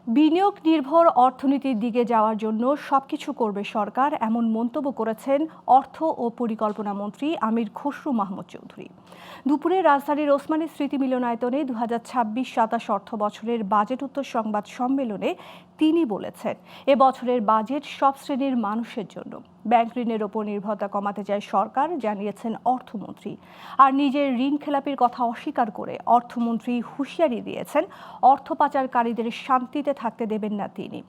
বিনিয়োগ নির্ভর অর্থনীতির দিকে যাওয়ার জন্য সবকিছু করবে সরকার, এমন মন্তব্য করেছেন অর্থ ও পরিকল্পনা মন্ত্রী আমির খসরু মাহমুদ চৌধুরী। দুপুরে রাজধানীর ওসমানী স্মৃতি মিলনায়তনে 2026-27 অর্থ বছরের বাজেট উত্তর সংবাদ সম্মেলনে তিনি বলেছেন, এ বছরের বাজেট সব শ্রেণীর মানুষের জন্য। ব্যাংক ঋণের ওপর নির্ভরতা কমাতে চায় সরকার, জানিয়েছেন অর্থমন্ত্রী। আর নিজের ঋণ খেলাপির কথা অস্বীকার করে অর্থমন্ত্রী হুঁশিয়ারি দিয়েছেন, অর্থ পাচারকারীদের শান্তিতে থাকতে দেবেন না তিনি।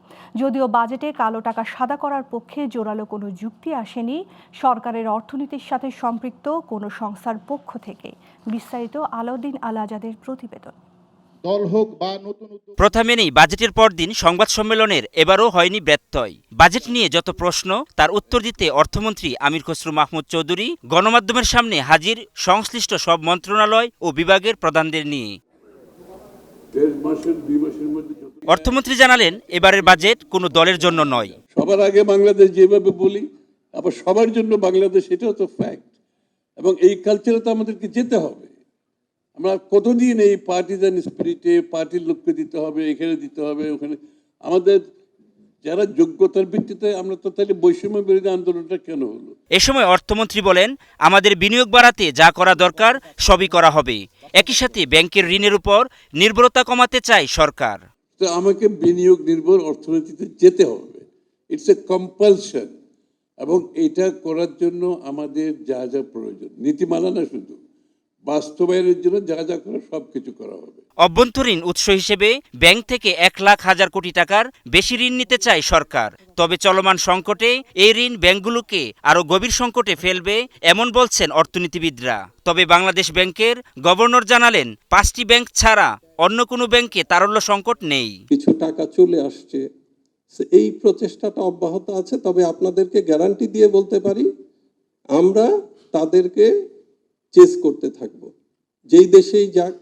যদিও বাজেটে কালো টাকা সাদা করার পক্ষে জোরালো কোনো যুক্তি আসেনি সরকারের অর্থনীতির সাথে সম্পৃক্ত কোনো সংস্থার পক্ষ থেকে। বিস্তারিত আলাউদ্দিন আল আজাদের প্রতিবেদন। দল হোক বা নতুন প্রথা মেনেই বাজেটের পরদিন সংবাদ সম্মেলনের এবারও হয়নি ব্যত্যয়। বাজেট নিয়ে যত প্রশ্ন তার উত্তর দিতে অর্থমন্ত্রী আমির খসরু মাহমুদ চৌধুরী গণমাধ্যমের সামনে হাজির সংশ্লিষ্ট সব মন্ত্রণালয় ও বিভাগের প্রধানদের নিয়ে। অর্থমন্ত্রী জানালেন, এবারের বাজেট কোনো দলের জন্য নয়। সবার আগে বাংলাদেশ যেভাবে বলি, আবার সবার জন্য বাংলাদেশ, এটাও তো ফ্যাক্ট। এবং এই কালচারে তো আমাদেরকে যেতে হবে। আমরা কতদিন এই পার্টিজান স্পিরিটে পার্টির লোককে দিতে হবে, এখানে দিতে হবে, ওখানে। আমাদের যারা যোগ্যতার ভিত্তিতে, আমরা তো তাহলে বৈষম্য বিরোধী আন্দোলনটা কেন হলো? এ সময় অর্থমন্ত্রী বলেন, আমাদের বিনিয়োগ বাড়াতে যা করা দরকার সবই করা হবে। একই সাথে ব্যাংকের ঋণের উপর নির্ভরতা কমাতে চায় সরকার। তো আমাকে বিনিয়োগ নির্ভর অর্থনীতিতে যেতে হবে, ইটস এ কম্পালশন। এবং এটা করার জন্য আমাদের যা যা প্রয়োজন, নীতিমালা না, শুধু বাস্তবায়নের জন্য যা যা করা সবকিছু করা হবে। অভ্যন্তরীণ উৎস হিসেবে ব্যাংক থেকে 1,00,000 কোটি টাকার বেশি ঋণ নিতে চায় সরকার। তবে চলমান সংকটে এই ঋণ ব্যাংকগুলোকে আরও গভীর সংকটে ফেলবে, এমন বলছেন অর্থনীতিবিদরা। তবে বাংলাদেশ ব্যাংকের গভর্নর জানালেন, 5টি ব্যাংক ছাড়া অন্য কোনো ব্যাংকে তারল্য সংকট নেই। কিছু টাকা চলে আসছে, এই প্রচেষ্টাটা অব্যাহত আছে। তবে আপনাদেরকে গ্যারান্টি দিয়ে বলতে পারি, আমরা তাদেরকে চেস করতে থাকবো, যেই দেশেই যাক,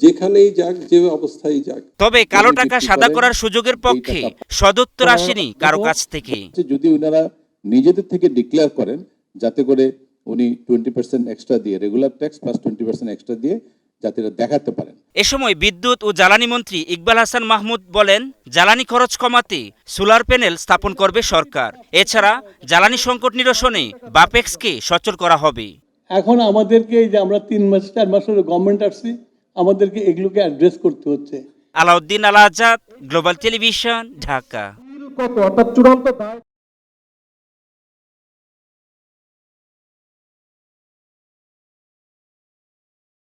যেখানেই যাক, যে অবস্থায় যাক। তবে কালো টাকা সাদা করার সুযোগের পক্ষে সদুত্তর আসেনি কারো কাছ থেকে। যদি ওনারা নিজেদের থেকে ডিক্লেয়ার করেন, যাতে করে উনি 20% এক্সট্রা দিয়ে, রেগুলার ট্যাক্স প্লাস 20% এক্সট্রা দিয়ে, যাতে এটা দেখাতে পারেন। এ সময় বিদ্যুৎ ও জ্বালানি মন্ত্রী ইকবাল হাসান মাহমুদ বলেন, জ্বালানি খরচ কমাতে সোলার প্যানেল স্থাপন করবে সরকার। এছাড়া জ্বালানি সংকট নিরসনে বাপেক্সকে সচল করা হবে। এখন আমাদেরকে এই যে আমরা 3 মাস 4 মাস ধরে গভর্নমেন্ট আসছি, আমাদেরকে এগুলোকে অ্যাড্রেস করতে হচ্ছে। আলাউদ্দিন আল আজাদ, গ্লোবাল টেলিভিশন, ঢাকা।